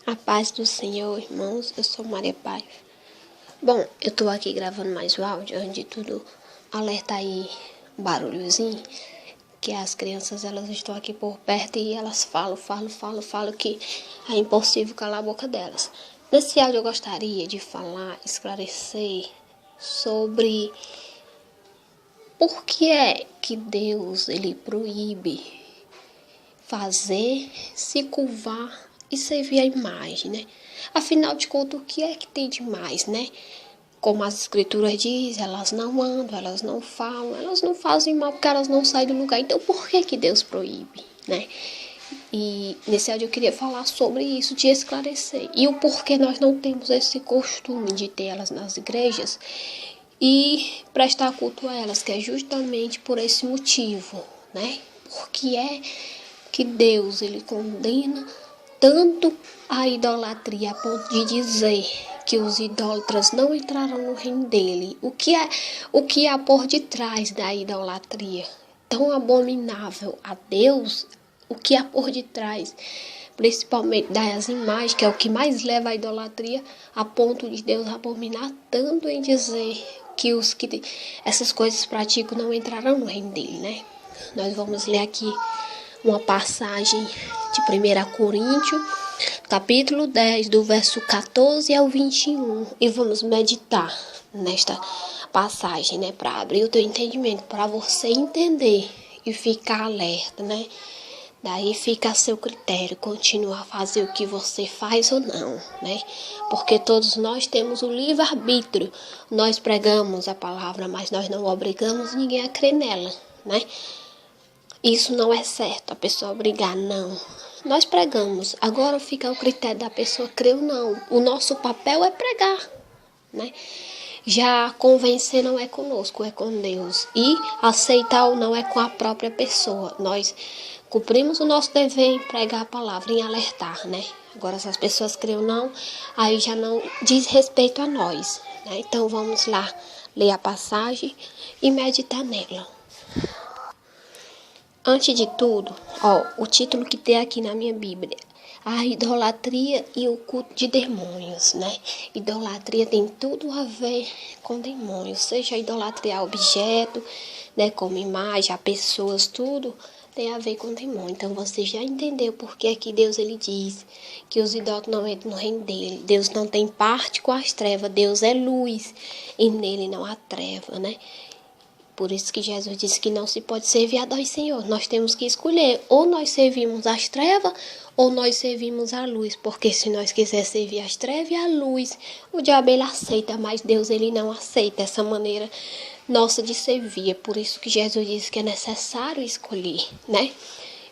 A paz do Senhor, irmãos, eu sou Maria Paiva. Bom, eu tô aqui gravando mais o áudio, antes de tudo, alerta aí um barulhozinho, que as crianças, elas estão aqui por perto e elas falam, que é impossível calar a boca delas. Nesse áudio eu gostaria de falar, esclarecer sobre por que é que Deus, ele proíbe fazer, se curvar e servir a imagem, né? Afinal de contas, o que é que tem de mais, né? Como as escrituras dizem, elas não andam, elas não falam, elas não fazem mal porque elas não saem do lugar. Então, por que que Deus proíbe, né? E nesse áudio eu queria falar sobre isso, te esclarecer. E o porquê nós não temos esse costume de ter elas nas igrejas e prestar culto a elas, que é justamente por esse motivo, né? Porque é que Deus, ele condena tanto a idolatria a ponto de dizer que os idólatras não entrarão no reino dele. O que há por detrás da idolatria tão abominável a Deus? O que há por detrás, principalmente das imagens, que é o que mais leva à idolatria, a ponto de Deus abominar tanto em dizer que os que essas coisas praticam não entrarão no reino dele, né? Nós vamos ler aqui uma passagem de 1 Coríntios, capítulo 10, do verso 14 ao 21. E vamos meditar nesta passagem, né? Para abrir o teu entendimento, para você entender e ficar alerta, né? Daí fica a seu critério continuar a fazer o que você faz ou não, né? Porque todos nós temos o livre-arbítrio. Nós pregamos a palavra, mas nós não obrigamos ninguém a crer nela, né? Isso não é certo, a pessoa obrigar, não. Nós pregamos, agora fica o critério da pessoa crer ou não. O nosso papel é pregar, né? Já convencer não é conosco, é com Deus. E aceitar ou não é com a própria pessoa. Nós cumprimos o nosso dever em pregar a palavra, em alertar, né? Agora, se as pessoas creem ou não, aí já não diz respeito a nós, né? Então, vamos lá ler a passagem e meditar nela. Antes de tudo, o título que tem aqui na minha Bíblia, a idolatria e o culto de demônios, né? Idolatria tem tudo a ver com demônios, seja idolatria a objeto, né, como imagem, a pessoas, tudo tem a ver com demônio. Então você já entendeu porque é que Deus, ele diz que os idólatras não entram no reino dele. Deus não tem parte com as trevas, Deus é luz e nele não há treva, né? Por isso que Jesus disse que não se pode servir a dois senhores. Nós temos que escolher, ou nós servimos as trevas, ou nós servimos a luz. Porque se nós quisermos servir as trevas e a luz, o diabo, ele aceita, mas Deus, ele não aceita essa maneira nossa de servir. É por isso que Jesus disse que é necessário escolher, né?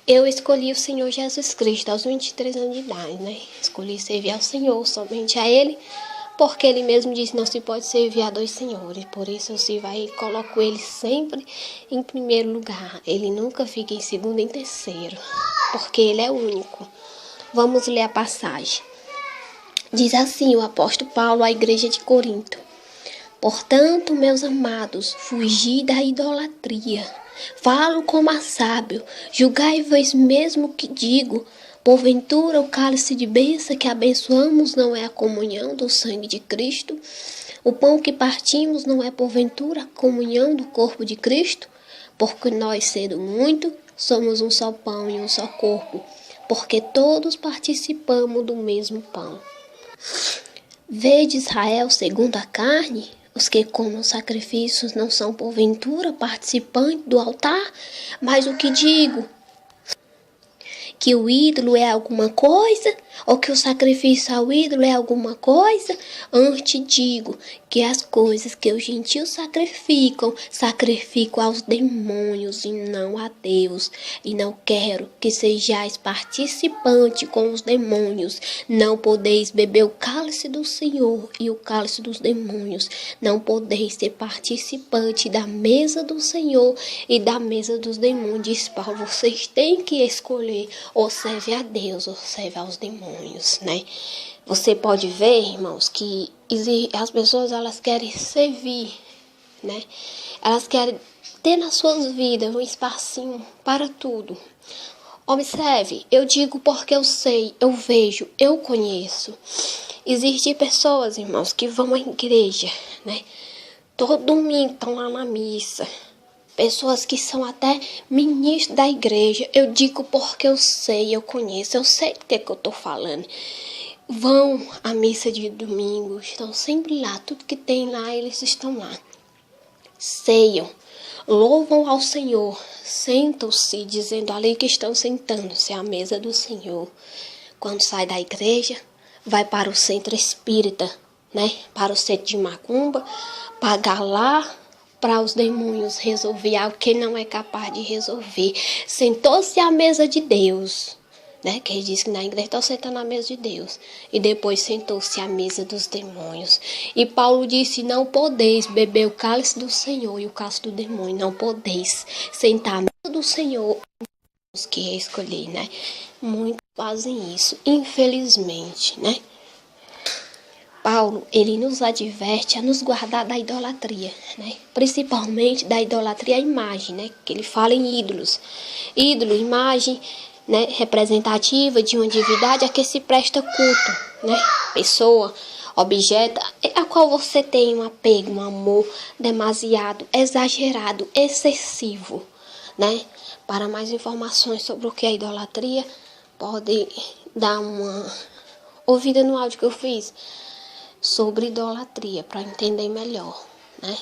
Eu escolhi o Senhor Jesus Cristo aos 23 anos de idade, né? Escolhi servir ao Senhor, somente a Ele, porque Ele mesmo disse que não se pode servir a dois senhores. Por isso eu sirvo e coloco Ele sempre em primeiro lugar. Ele nunca fica em segundo e em terceiro, porque Ele é único. Vamos ler a passagem. Diz assim o apóstolo Paulo à igreja de Corinto: portanto, meus amados, fugi da idolatria. Falo como a sábio, julgai-vos mesmo o que digo. Porventura, o cálice de bênção que abençoamos não é a comunhão do sangue de Cristo? O pão que partimos não é, porventura, a comunhão do corpo de Cristo? Porque nós, sendo muito, somos um só pão e um só corpo, porque todos participamos do mesmo pão. Vede Israel segundo a carne? Os que comem sacrifícios não são, porventura, participantes do altar? Mas o que digo? Que o ídolo é alguma coisa? Ou que o sacrifício ao ídolo é alguma coisa? Antes digo que as coisas que os gentios sacrificam aos demônios e não a Deus. E não quero que sejais participantes com os demônios. Não podeis beber o cálice do Senhor e o cálice dos demônios. Não podeis ser participante da mesa do Senhor e da mesa dos demônios. Diz Paulo, vocês têm que escolher, ou serve a Deus ou serve aos demônios, né? Você pode ver, irmãos, que as pessoas, elas querem servir, né? Elas querem ter nas suas vidas um espacinho para tudo. Observe, eu digo porque eu sei, eu vejo, eu conheço. Existem pessoas, irmãos, que vão à igreja, né? Todo domingo estão lá na missa. Pessoas que são até ministros da igreja. Eu digo porque eu sei, eu conheço, eu sei do que eu estou falando. Vão à missa de domingo, estão sempre lá. Tudo que tem lá, eles estão lá. Ceiam, louvam ao Senhor, sentam-se, dizendo ali que estão sentando-se à mesa do Senhor. Quando sai da igreja, vai para o centro espírita, né? Para o centro de macumba, pagar lá para os demônios resolver algo que ele não é capaz de resolver. Sentou-se à mesa de Deus, né? Que ele diz que na igreja está sentando à mesa de Deus. E depois sentou-se à mesa dos demônios. E Paulo disse, não podeis beber o cálice do Senhor e o cálice do demônio. Não podeis sentar à mesa do Senhor, os que escolhi, né? Muitos fazem isso, infelizmente, né? Paulo, ele nos adverte a nos guardar da idolatria, né? Principalmente da idolatria à imagem, né? Que ele fala em ídolos. Ídolo, imagem, né? Representativa de uma divindade a que se presta culto, né? Pessoa, objeto, a qual você tem um apego, um amor demasiado, exagerado, excessivo, né? Para mais informações sobre o que é idolatria, pode dar uma ouvida no áudio que eu fiz sobre idolatria, para entender melhor, né?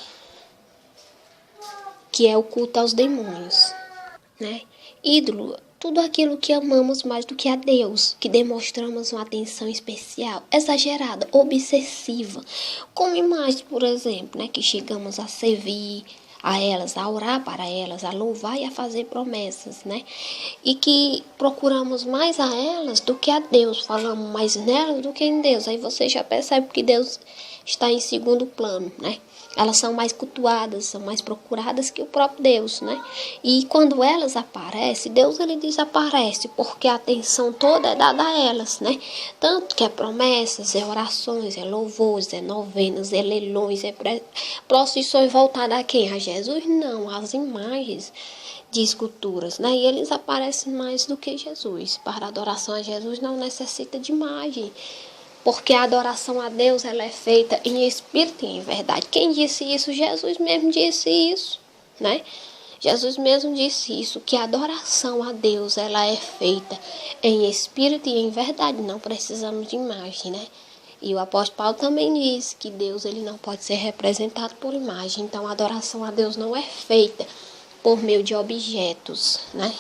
Que é o culto aos demônios, né? Ídolo, tudo aquilo que amamos mais do que a Deus, que demonstramos uma atenção especial, exagerada, obsessiva, como imagens, por exemplo, né? Que chegamos a servir a elas, a orar para elas, a louvar e a fazer promessas, né? E que procuramos mais a elas do que a Deus, falamos mais nelas do que em Deus. Aí você já percebe que Deus está em segundo plano, né? Elas são mais cultuadas, são mais procuradas que o próprio Deus, né? E quando elas aparecem, Deus ele desaparece, porque a atenção toda é dada a elas, né? Tanto que é promessas, é orações, é louvores, é novenas, é leilões, é procissões voltadas a quem? A Jesus? Não, às imagens de esculturas, né? E eles aparecem mais do que Jesus. Para a adoração a Jesus não necessita de imagem. Porque a adoração a Deus ela é feita em espírito e em verdade. Quem disse isso? Jesus mesmo disse isso, né? Jesus mesmo disse isso, que a adoração a Deus ela é feita em espírito e em verdade. Não precisamos de imagem, né? E o apóstolo Paulo também diz que Deus ele não pode ser representado por imagem. Então a adoração a Deus não é feita por meio de objetos, né?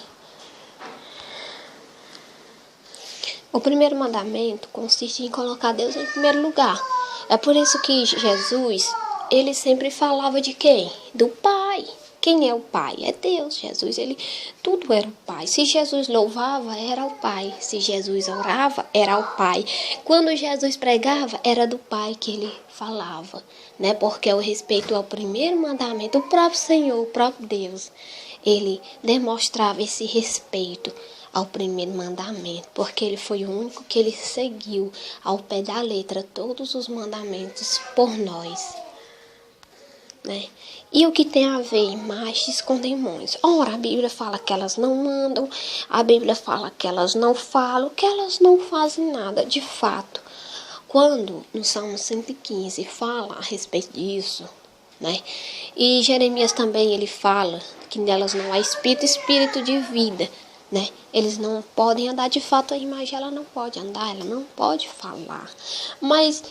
O primeiro mandamento consiste em colocar Deus em primeiro lugar. É por isso que Jesus, ele sempre falava de quem? Do Pai. Quem é o Pai? É Deus. Jesus, tudo era o Pai. Se Jesus louvava, era o Pai. Se Jesus orava, era o Pai. Quando Jesus pregava, era do Pai que ele falava, né? Porque o respeito ao primeiro mandamento, o próprio Senhor, o próprio Deus, ele demonstrava esse respeito ao primeiro mandamento, porque ele foi o único que ele seguiu ao pé da letra todos os mandamentos por nós, né? E o que tem a ver imagens com demônios? Ora, a Bíblia fala que elas não mandam, a Bíblia fala que elas não falam, que elas não fazem nada. De fato, quando no Salmo 115 fala a respeito disso, né? E Jeremias também ele fala que nelas não há espírito de vida, né? Eles não podem andar. De fato, a imagem ela não pode andar, ela não pode falar. Mas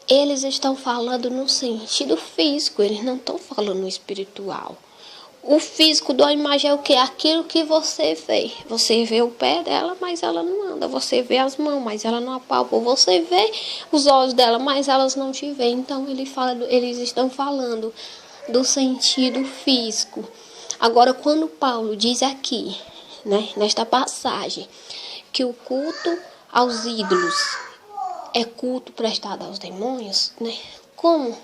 eles estão falando no sentido físico, eles não estão falando no espiritual. O físico da imagem é o que? Aquilo que você vê. Você vê o pé dela, mas ela não anda. Você vê as mãos, mas ela não apalpa. Você vê os olhos dela, mas elas não te veem. Então eles estão falando do sentido físico. Agora, quando Paulo diz aqui, né, nesta passagem, que o culto aos ídolos é culto prestado aos demônios, né? Como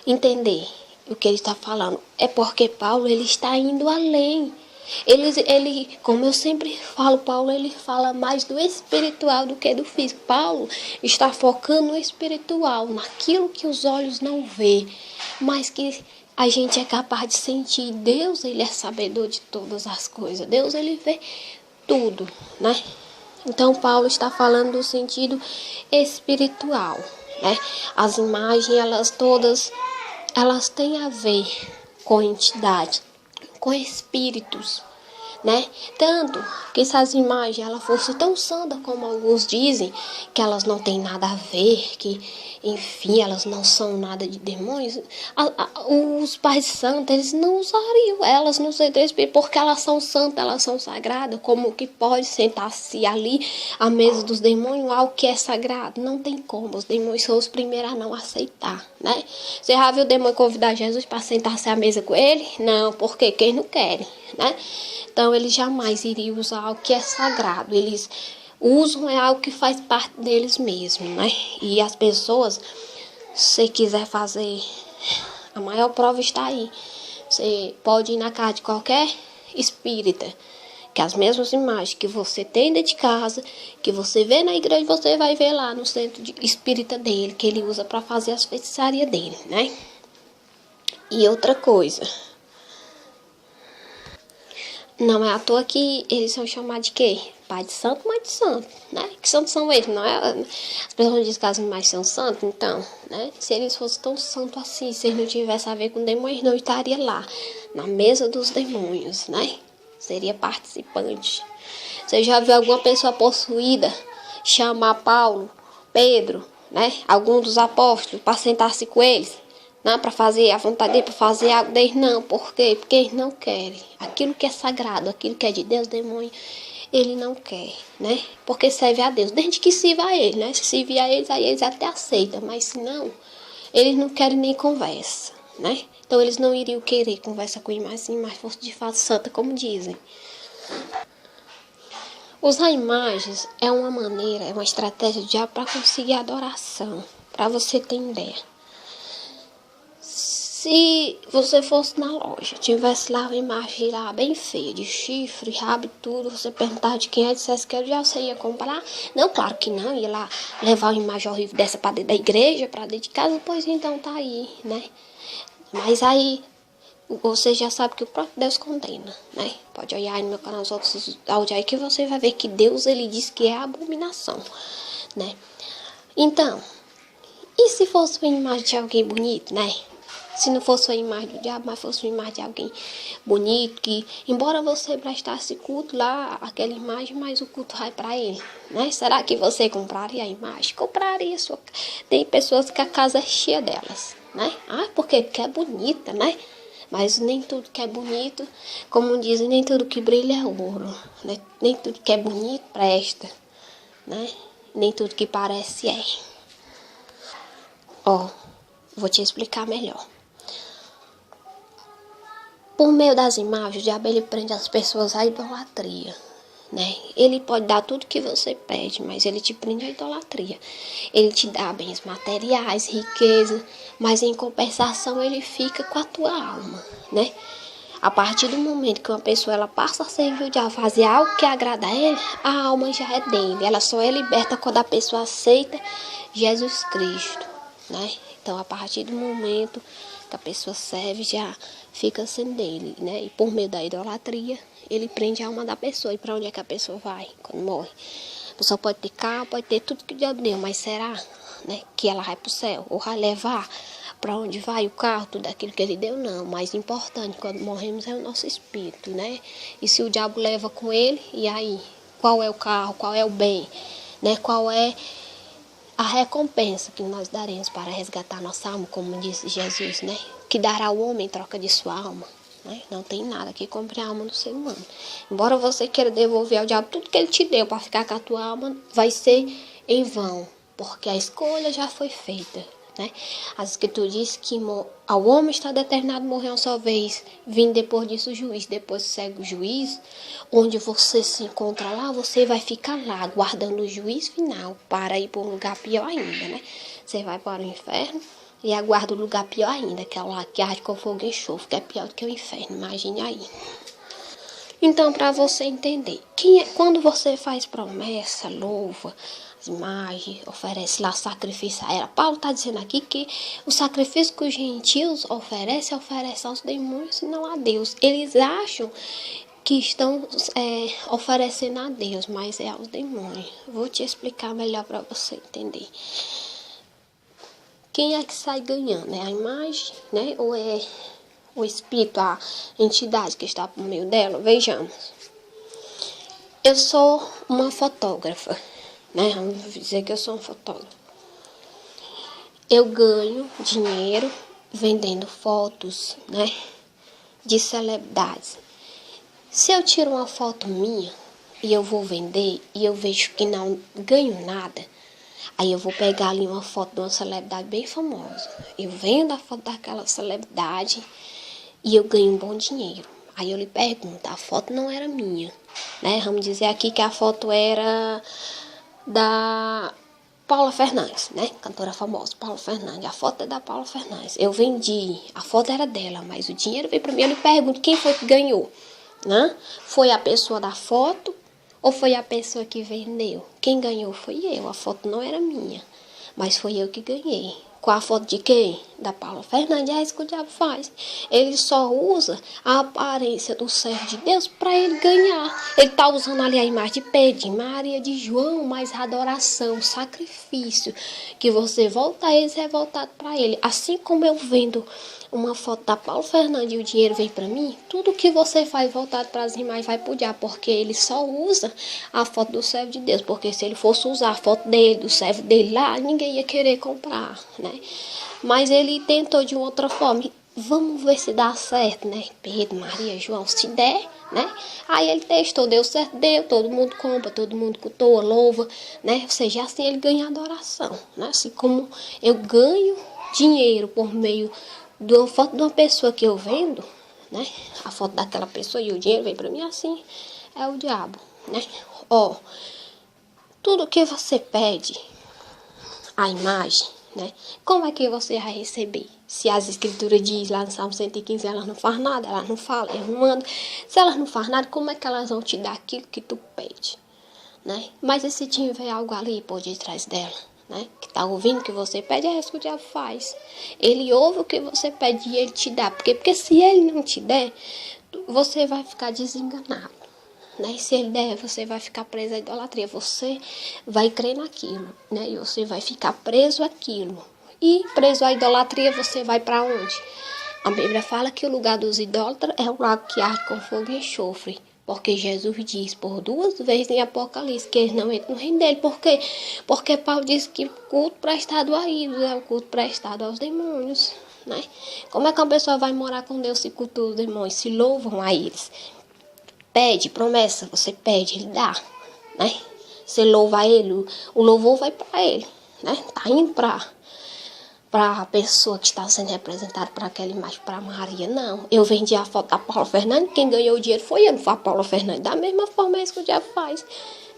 entender o que ele está falando? É porque Paulo ele está indo além. Ele, como eu sempre falo, Paulo ele fala mais do espiritual do que do físico. Paulo está focando no espiritual, naquilo que os olhos não vê, mas que a gente é capaz de sentir. Deus ele é sabedor de todas as coisas. Deus ele vê tudo, né? Então, Paulo está falando do sentido espiritual, né? As imagens, elas têm a ver com entidade, com espíritos, né? Tanto que se as imagens elas fossem tão santas como alguns dizem, que elas não têm nada a ver, que enfim, elas não são nada de demônios, os pais santos, eles não usariam elas no centro espírita, porque elas são santas, elas são sagradas, como que pode sentar-se ali à mesa dos demônios, algo que é sagrado? Não tem como, os demônios são os primeiros a não aceitar, né? Você já viu o demônio convidar Jesus para sentar-se à mesa com ele? Não, porque quem não quer, né? Então, eles jamais iriam usar algo que é sagrado. Eles usam algo que faz parte deles mesmos, né? E as pessoas, se você quiser fazer, a maior prova está aí. Você pode ir na casa de qualquer espírita, que as mesmas imagens que você tem dentro de casa, que você vê na igreja, você vai ver lá no centro de espírita dele, que ele usa para fazer as feitiçarias dele, né? E outra coisa... Não é à toa que eles são chamados de quê? Pai de santo, mãe de santo, né? Que santos são eles, não é? As pessoas dizem que as mães são santos, então, né? Se eles fossem tão santos assim, se eles não tivessem a ver com demônios, não estaria lá, na mesa dos demônios, né? Seria participante. Você já viu alguma pessoa possuída chamar Paulo, Pedro, né? Algum dos apóstolos para sentar-se com eles? Não, para fazer a vontade dele, para fazer algo deles, não. Por quê? Porque eles não querem. Aquilo que é sagrado, aquilo que é de Deus, demônio, ele não quer, né? Porque serve a Deus, desde que sirva a ele, né? Se servir a eles, aí eles até aceitam, mas se não, eles não querem nem conversa, né? Então eles não iriam querer conversa com imagem, se imagem fosse de fato santa, como dizem. Usar imagens é uma maneira, é uma estratégia do diabo para conseguir adoração, para você ter ideia. Se você fosse na loja, tivesse lá uma imagem lá bem feia, de chifre, rabo e tudo, você perguntava de quem é, dissesse que já você ia comprar? Não, claro que não, ia lá levar uma imagem horrível dessa para dentro da igreja, para dentro de casa, pois então tá aí, né? Mas aí, você já sabe que o próprio Deus condena, né? Pode olhar aí no meu canal os outros áudios aí que você vai ver que Deus, ele diz que é abominação, né? Então, e se fosse uma imagem de alguém bonito, né? Se não fosse uma imagem do diabo, mas fosse uma imagem de alguém bonito, que embora você prestasse culto lá, aquela imagem, mas o culto vai para ele, né? Será que você compraria a imagem? Compraria. Tem pessoas que a casa é cheia delas, né? Ah, por quê? Porque é bonita, né? Mas nem tudo que é bonito, como dizem, nem tudo que brilha é ouro, né? Nem tudo que é bonito presta, né? Nem tudo que parece é. Ó, vou te explicar melhor. Por meio das imagens, o diabo ele prende as pessoas à idolatria, né? Ele pode dar tudo que você pede, mas ele te prende à idolatria. Ele te dá bens materiais, riqueza, mas em compensação ele fica com a tua alma, né? A partir do momento que uma pessoa ela passa a servir o diabo, fazer algo que agrada a ele, a alma já é dele. Ela só é liberta quando a pessoa aceita Jesus Cristo, né? Então, a partir do momento que a pessoa serve, já fica sendo dele, né? E por meio da idolatria, ele prende a alma da pessoa. E para onde é que a pessoa vai quando morre? A pessoa pode ter carro, pode ter tudo que o diabo deu, mas será, né, que ela vai para o céu? Ou vai levar para onde vai o carro, tudo aquilo que ele deu? Não. O mais importante quando morremos é o nosso espírito, né? E se o diabo leva com ele, e aí? Qual é o carro? Qual é o bem? Né? Qual é a recompensa que nós daremos para resgatar nossa alma, como disse Jesus, né? Que dará o homem em troca de sua alma, né? Não tem nada que compre a alma do ser humano. Embora você queira devolver ao diabo tudo que ele te deu para ficar com a tua alma, vai ser em vão, porque a escolha já foi feita, né? As escrituras diz que ao homem está determinado morrer uma só vez, vindo depois disso o juiz. Depois segue o juiz, onde você se encontra lá, você vai ficar lá, aguardando o juiz final, para ir para um lugar pior ainda, né? Você vai para o inferno e aguarda o lugar pior ainda, que é lá que arde com fogo e enxofre, que é pior do que o inferno, imagine aí. Então, para você entender, quando você faz promessa, louva, imagem, oferece lá sacrifício a ela. Paulo está dizendo aqui que o sacrifício que os gentios oferecem aos demônios e não a Deus. Eles acham que estão oferecendo a Deus, mas é aos demônios. Vou te explicar melhor para você entender. Quem é que sai ganhando? É a imagem, né? Ou é o espírito, a entidade que está por meio dela? Vejamos. Eu sou uma fotógrafa, né? Vamos dizer que eu sou uma fotógrafa. Eu ganho dinheiro vendendo fotos, né? De celebridades. Se eu tiro uma foto minha e eu vou vender e eu vejo que não ganho nada, aí eu vou pegar ali uma foto de uma celebridade bem famosa. Eu venho da foto daquela celebridade e eu ganho um bom dinheiro. Aí eu lhe pergunto, a foto não era minha, né? Vamos dizer aqui que a foto era da Paula Fernandes, né? Cantora famosa, Paula Fernandes. A foto é da Paula Fernandes. Eu vendi, a foto era dela, mas o dinheiro veio para mim. Eu lhe pergunto, quem foi que ganhou? Né? Foi a pessoa da foto ou foi a pessoa que vendeu? Quem ganhou foi eu. A foto não era minha, mas foi eu que ganhei. Com a foto de quem? Da Paula Fernandes. É isso que o diabo faz. Ele só usa a aparência do servo de Deus para ele ganhar. Ele está usando ali a imagem de Pedro, de Maria, de João, mas a adoração, sacrifício que você volta a eles é voltado para ele. Assim como eu vendo uma foto da Paula Fernandes e o dinheiro vem para mim, tudo que você faz voltado para as imagens vai pro diabo, porque ele só usa a foto do servo de Deus, porque se ele fosse usar a foto dele, do servo dele lá, ninguém ia querer comprar, né? Mas ele tentou de outra forma, vamos ver se dá certo, né? Pedro, Maria, João, se der, né? Aí ele testou, deu certo, deu, todo mundo compra, todo mundo cultua, louva, né? Ou seja, assim ele ganha adoração, né? Assim como eu ganho dinheiro por meio de uma foto de uma pessoa que eu vendo, né? A foto daquela pessoa e o dinheiro vem para mim, assim é o diabo, né? Ó, tudo que você pede, a imagem, né? Como é que você vai receber? Se as escrituras diz lá no Salmo 115, elas não fazem nada, elas não falam, elas não mandam. Se elas não fazem nada, como é que elas vão te dar aquilo que tu pede, né? Mas e se tiver algo ali por detrás dela? Né? Que está ouvindo o que você pede, é isso que o diabo faz. Ele ouve o que você pede e ele te dá. Porque se ele não te der, você vai ficar desenganado. Né? Se ele der, você vai ficar preso à idolatria. Você vai crer naquilo. Né? E você vai ficar preso àquilo. E preso à idolatria, você vai para onde? A Bíblia fala que o lugar dos idólatras é o lago que arde com fogo e enxofre. Porque Jesus diz por 2 vezes em Apocalipse que eles não entram no reino dele. Por quê? Porque Paulo diz que o culto prestado a ídolos é o culto prestado aos demônios. Né? Como é que uma pessoa vai morar com Deus se cultua os demônios, se louvam a eles? Pede, promessa, você pede, ele dá. Né? Você louva a ele, o louvor vai para ele. Né? Tá indo para a pessoa que está sendo representada por aquela imagem, para Maria, não. Eu vendi a foto da Paula Fernandes, quem ganhou o dinheiro foi eu, não foi a Paula Fernandes. Da mesma forma é isso que o diabo faz.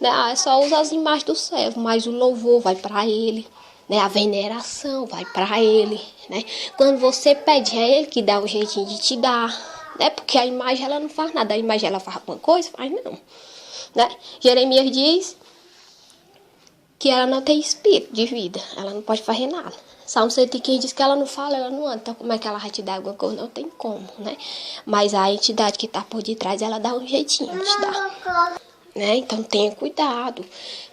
Né? É só usar as imagens do servo, mas o louvor vai para ele, né? A veneração vai para ele. Né? Quando você pede, é ele que dá o jeitinho de te dar. Né? Porque a imagem ela não faz nada, a imagem ela faz alguma coisa? Faz não. Né? Jeremias diz que ela não tem espírito de vida, ela não pode fazer nada. Salmo 115 diz que ela não fala, ela não anda. Então, como é que ela vai te dar alguma coisa? Não tem como, né? Mas a entidade que está por detrás, ela dá um jeitinho de te dar. Né? Então, tenha cuidado.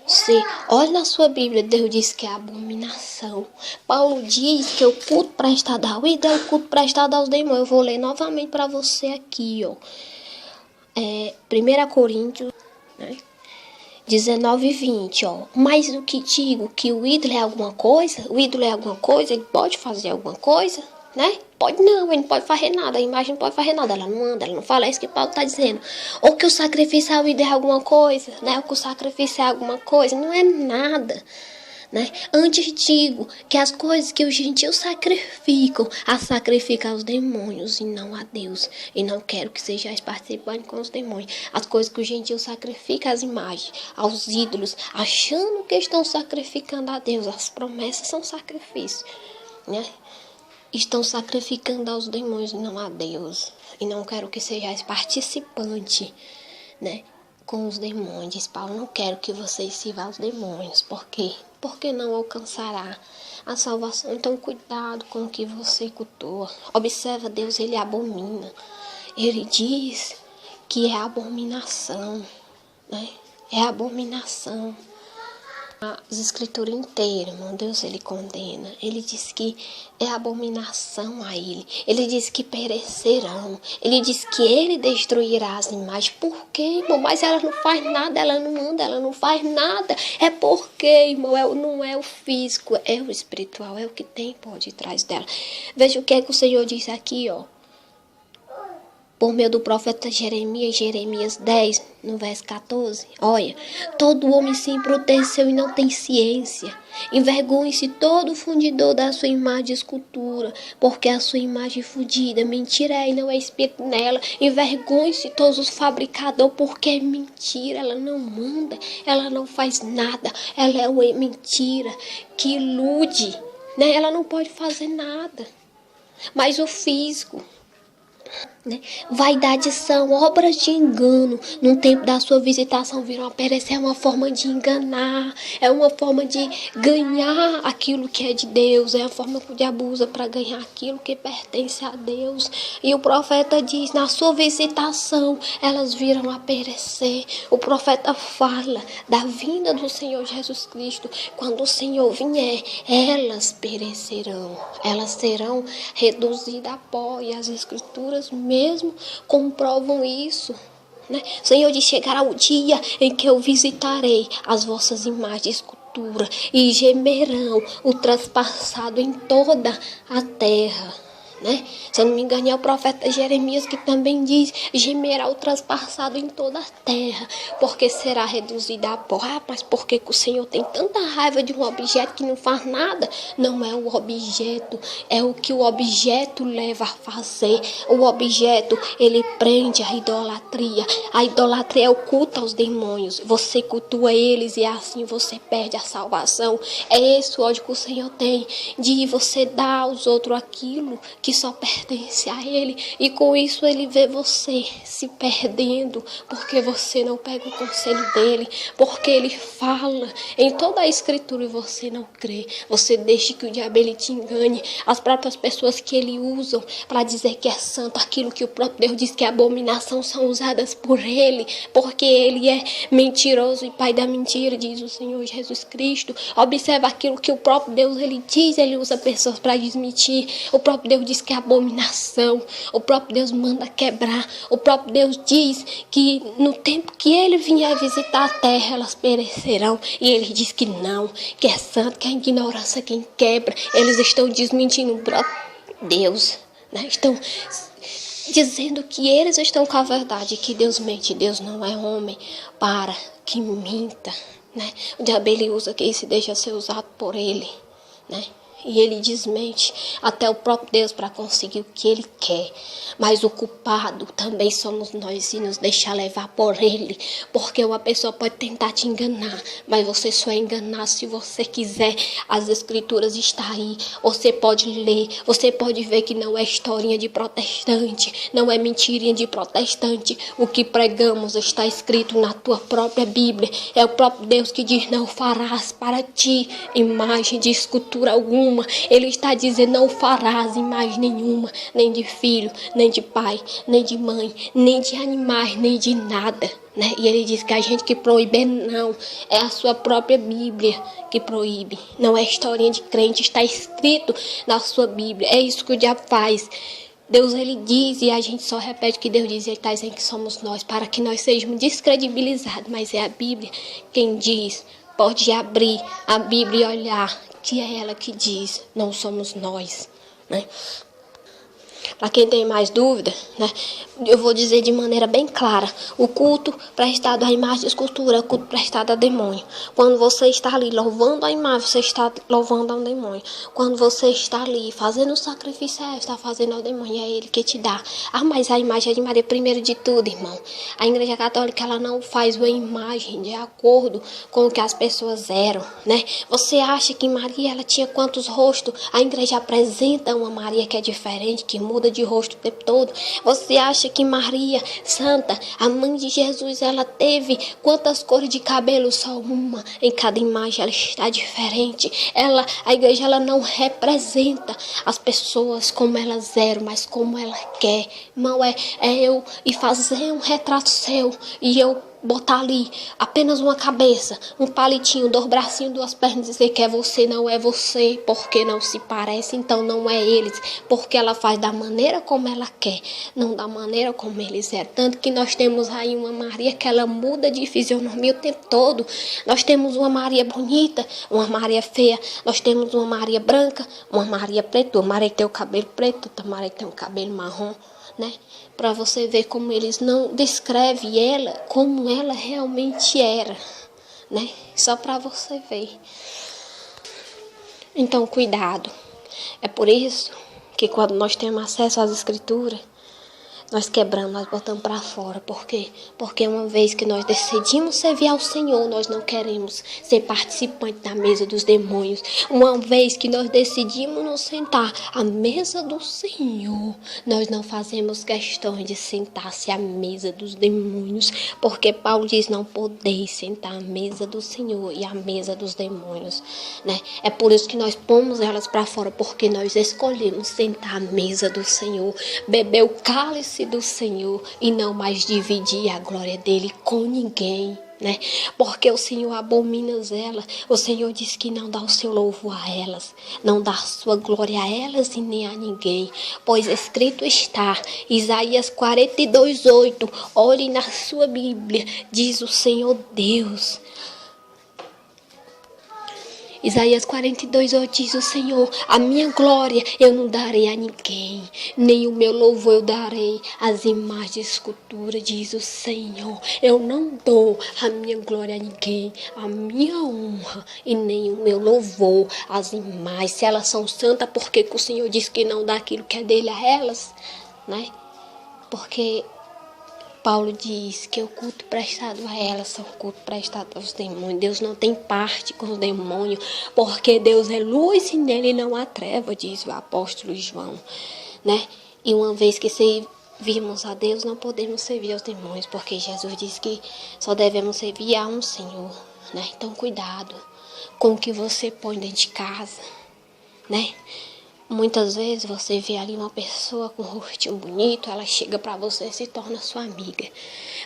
Você olha na sua Bíblia, Deus diz que é abominação. Paulo diz que o culto prestado ao ídolo é o culto prestado aos demônios. Eu vou ler novamente para você aqui, ó. 1 Coríntios, né? 19 e 20, ó. Mas o que digo, que o ídolo é alguma coisa? O ídolo é alguma coisa? Ele pode fazer alguma coisa? Né? Pode não, ele não pode fazer nada. A imagem não pode fazer nada. Ela não anda, ela não fala. É isso que Paulo está dizendo. Ou que o sacrifício ao ídolo é alguma coisa, né? Ou que o sacrifício é alguma coisa. Não é nada. Né? Antes digo que as coisas que os gentios sacrificam, as sacrificam aos demônios e não a Deus. E não quero que sejais participantes com os demônios. As coisas que os gentios sacrificam às imagens, aos ídolos, achando que estão sacrificando a Deus. As promessas são sacrifícios. Né? Estão sacrificando aos demônios e não a Deus. E não quero que sejais participantes, né? Com os demônios. Diz Paulo, não quero que vocês sirvam aos demônios. Por quê? Porque não alcançará a salvação. Então, cuidado com o que você cultua. Observa, Deus, ele abomina. Ele diz que é abominação, né? É abominação. As escrituras inteiras, irmão, Deus, ele condena. Ele diz que é abominação a ele. Ele diz que perecerão. Ele diz que ele destruirá as imagens. Por quê, irmão? Mas ela não faz nada, ela não anda, ela não faz nada. É porque, irmão, não é o físico, é o espiritual, é o que tem por detrás dela. Veja o que é que o Senhor diz aqui, ó. Por meio do profeta Jeremias 10, no verso 14. Olha, todo homem se embruteceu e não tem ciência. Envergonhe-se todo fundidor da sua imagem de escultura, porque a sua imagem fundida, mentira é e não é espírito nela. Envergonhe-se todos os fabricadores, porque é mentira, ela não manda, ela não faz nada, ela é uma mentira que ilude, né? Ela não pode fazer nada. Mas o físico, né? Vaidade são obras de engano. No tempo da sua visitação viram aparecer. É uma forma de enganar, é uma forma de ganhar aquilo que é de Deus, é a forma que o diabo usa para ganhar aquilo que pertence a Deus. E o profeta diz, na sua visitação elas viram aparecer. O profeta fala da vinda do Senhor Jesus Cristo. Quando o Senhor vier, elas perecerão, elas serão reduzidas a pó. E as escrituras mesmo comprovam isso, né? O Senhor diz, chegará o dia em que eu visitarei as vossas imagens de escultura e gemerão o traspassado em toda a terra, né? Se eu não me engano, é o profeta Jeremias que também diz, gemerá o traspassado em toda a terra, porque será reduzida a pó. Mas por que o Senhor tem tanta raiva de um objeto que não faz nada? Não é o objeto, é o que o objeto leva a fazer. O objeto, ele prende a idolatria. A idolatria é o culto aos demônios. Você cultua eles e assim você perde a salvação. É esse o ódio que o Senhor tem, de você dar aos outros aquilo que só pertence a ele, e com isso ele vê você se perdendo, porque você não pega o conselho dele, porque ele fala em toda a escritura e você não crê. Você deixa que o diabo ele te engane. As próprias pessoas que ele usa para dizer que é santo, aquilo que o próprio Deus diz que é abominação, são usadas por ele, porque ele é mentiroso e pai da mentira, diz o Senhor Jesus Cristo. Observa aquilo que o próprio Deus ele diz, ele usa pessoas para desmentir. O próprio Deus diz que é abominação, o próprio Deus manda quebrar, o próprio Deus diz que no tempo que ele vier visitar a terra, elas perecerão, e ele diz que não, que é santo, que é a ignorância quem quebra. Eles estão desmentindo o próprio Deus, né? Estão dizendo que eles estão com a verdade, que Deus mente. Deus não é homem para que minta, né? O diabo ele usa quem se deixa ser usado por ele, né? E ele desmente até o próprio Deus para conseguir o que ele quer. Mas o culpado também somos nós, e nos deixar levar por ele. Porque uma pessoa pode tentar te enganar, mas você só é enganar se você quiser. As escrituras estão aí. Você pode ler, você pode ver que não é historinha de protestante, não é mentirinha de protestante. O que pregamos está escrito na tua própria Bíblia. É o próprio Deus que diz, não farás para ti imagem de escultura alguma. Ele está dizendo, não farás imagem nenhuma, nem de filho, nem de pai, nem de mãe, nem de animais, nem de nada, né? E ele diz que a gente que proíbe não, é a sua própria Bíblia que proíbe. Não é historinha de crente, está escrito na sua Bíblia. É isso que o diabo faz. Deus ele diz, e a gente só repete o que Deus diz, ele está dizendo que somos nós, para que nós sejamos descredibilizados. Mas é a Bíblia quem diz. Pode abrir a Bíblia e olhar, que é ela que diz, não somos nós, né? Para quem tem mais dúvida, né, eu vou dizer de maneira bem clara. O culto prestado à imagem de escultura é o culto prestado a demônio. Quando você está ali louvando a imagem, você está louvando ao demônio. Quando você está ali fazendo o sacrifício, está fazendo ao demônio, é ele que te dá. Mas a imagem é de Maria, primeiro de tudo, irmão. A Igreja Católica ela não faz uma imagem de acordo com o que as pessoas eram, né? Você acha que Maria ela tinha quantos rostos? A Igreja apresenta uma Maria que é diferente, que muda muda de rosto o tempo todo. Você acha que Maria, santa, a mãe de Jesus, ela teve quantas cores de cabelo? Só uma. Em cada imagem ela está diferente. A igreja, ela não representa as pessoas como elas eram, mas como ela quer. Não é eu e fazer um retrato seu e eu botar ali apenas uma cabeça, um palitinho, 2 bracinhos, 2 pernas, dizer que é você, não é você, porque não se parece, então não é eles, porque ela faz da maneira como ela quer, não da maneira como eles eram. Tanto que nós temos aí uma Maria que ela muda de fisionomia o tempo todo. Nós temos uma Maria bonita, uma Maria feia, nós temos uma Maria branca, uma Maria preta, uma Maria que tem o cabelo preto, outra Maria que tem o cabelo marrom, né? Para você ver como eles não descrevem ela como ela realmente era, né? Só para você ver. Então, cuidado. É por isso que quando nós temos acesso às escrituras, nós quebramos, nós botamos para fora. Por quê? Porque uma vez que nós decidimos servir ao Senhor, nós não queremos ser participantes da mesa dos demônios. Uma vez que nós decidimos nos sentar à mesa do Senhor, nós não fazemos questão de sentar-se à mesa dos demônios. Porque Paulo diz, não podeis sentar à mesa do Senhor e à mesa dos demônios, né? É por isso que nós pomos elas para fora, porque nós escolhemos sentar à mesa do Senhor, beber o cálice do Senhor e não mais dividir a glória dele com ninguém, né? Porque o Senhor abomina elas. O Senhor diz que não dá o seu louvor a elas, não dá a sua glória a elas e nem a ninguém, pois escrito está, Isaías 42:8, olhe na sua Bíblia, diz o Senhor Deus. Isaías 42:8 diz o Senhor, a minha glória eu não darei a ninguém, nem o meu louvor eu darei às imagens de escultura, diz o Senhor. Eu não dou a minha glória a ninguém, a minha honra e nem o meu louvor às imagens. Se elas são santas, por que o Senhor diz que não dá aquilo que é dele a elas, né? Porque Paulo diz que o culto prestado a elas são culto prestado aos demônios. Deus não tem parte com o demônio, porque Deus é luz e nele não há treva, diz o apóstolo João, né? E uma vez que servimos a Deus, não podemos servir aos demônios, porque Jesus diz que só devemos servir a um Senhor, né? Então, cuidado com o que você põe dentro de casa, né? Muitas vezes você vê ali uma pessoa com um rostinho bonito, ela chega para você e se torna sua amiga.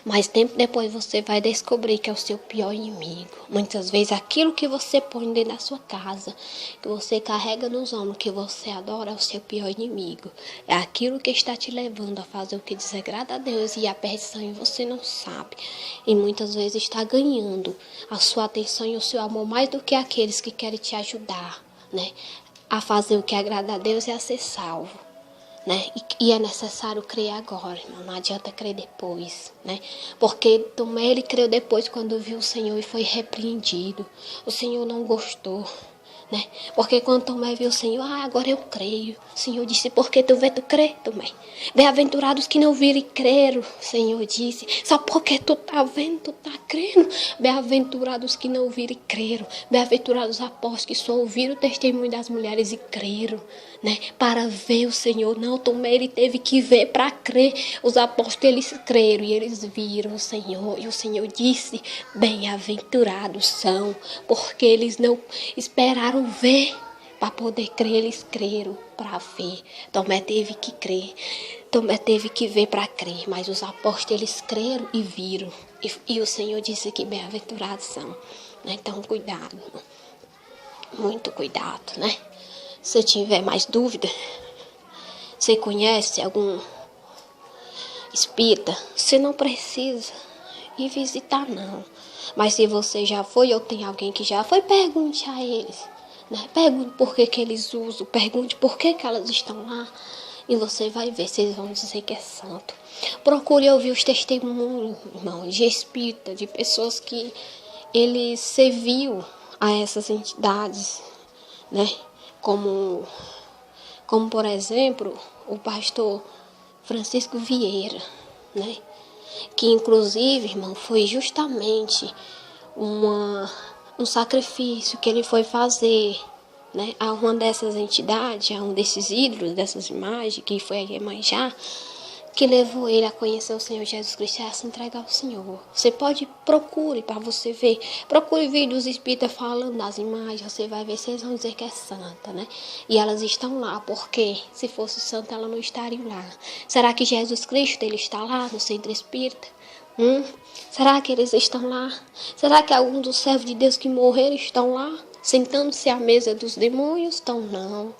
Mas tempo depois você vai descobrir que é o seu pior inimigo. Muitas vezes aquilo que você põe dentro da sua casa, que você carrega nos ombros, que você adora, é o seu pior inimigo. É aquilo que está te levando a fazer o que desagrada a Deus e a perdição e você não sabe. E muitas vezes está ganhando a sua atenção e o seu amor mais do que aqueles que querem te ajudar, né? A fazer o que agrada a Deus e a ser salvo, né? E é necessário crer agora, irmão. Não adianta crer depois, né? Porque Tomé, ele creu depois quando viu o Senhor e foi repreendido. O Senhor não gostou, né? Porque quando Tomé viu o Senhor, agora eu creio. O Senhor disse, porque tu vê, tu crê, Tomé. Bem-aventurados que não viram e creram, o Senhor disse. Só porque tu tá vendo, tu tá crendo. Bem-aventurados que não viram e creram. Bem-aventurados os apóstolos que só ouviram o testemunho das mulheres e creram, né? Para ver o Senhor. Não, Tomé, ele teve que ver para crer. Os apóstolos, eles creram e eles viram o Senhor. E o Senhor disse, bem-aventurados são, porque eles não esperaram ver para poder crer, eles creram para ver. Tomé teve que crer, Tomé teve que ver para crer, mas os apóstolos, eles creram e viram. E o Senhor disse que bem-aventurados são, né? Então, cuidado, muito cuidado, né? Se tiver mais dúvida, você conhece algum espírita, você não precisa ir visitar, não. Mas se você já foi ou tem alguém que já foi, pergunte a eles, né? Pergunte por que eles usam, pergunte por que elas estão lá. E você vai ver, vocês vão dizer que é santo. Procure ouvir os testemunhos, irmão, de espírita, de pessoas que eles serviu a essas entidades, né? Como por exemplo, o pastor Francisco Vieira, né? Que inclusive, irmão, foi justamente um sacrifício que ele foi fazer, né? A uma dessas entidades, a um desses ídolos, dessas imagens, que foi a Iemanjá, que levou ele a conhecer o Senhor Jesus Cristo e a se entregar ao Senhor. Você procure para você ver. Procure vídeos espíritas falando das imagens, você vai ver se eles vão dizer que é santa, né? E elas estão lá, porque se fosse santa, ela não estaria lá. Será que Jesus Cristo, ele está lá no centro espírita? Será que eles estão lá? Será que alguns dos servos de Deus que morreram estão lá? Sentando-se à mesa dos demônios? Estão não.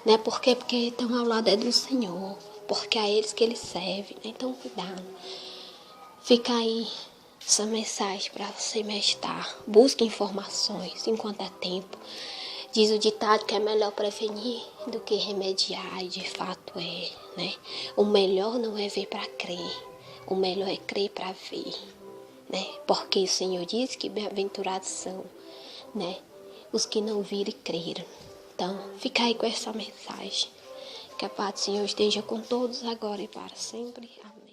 Né? Por quê? Porque estão ao lado do Senhor. Porque é eles que ele serve. Né? Então, cuidado. Fica aí essa mensagem para você meditar. Busque informações enquanto é tempo. Diz o ditado que é melhor prevenir do que remediar. E de fato é. Né? O melhor não é ver para crer. O melhor é crer para ver. Né? Porque o Senhor diz que bem-aventurados são, né, os que não viram e creram. Então, fica aí com essa mensagem. Que a paz do Senhor esteja com todos agora e para sempre. Amém.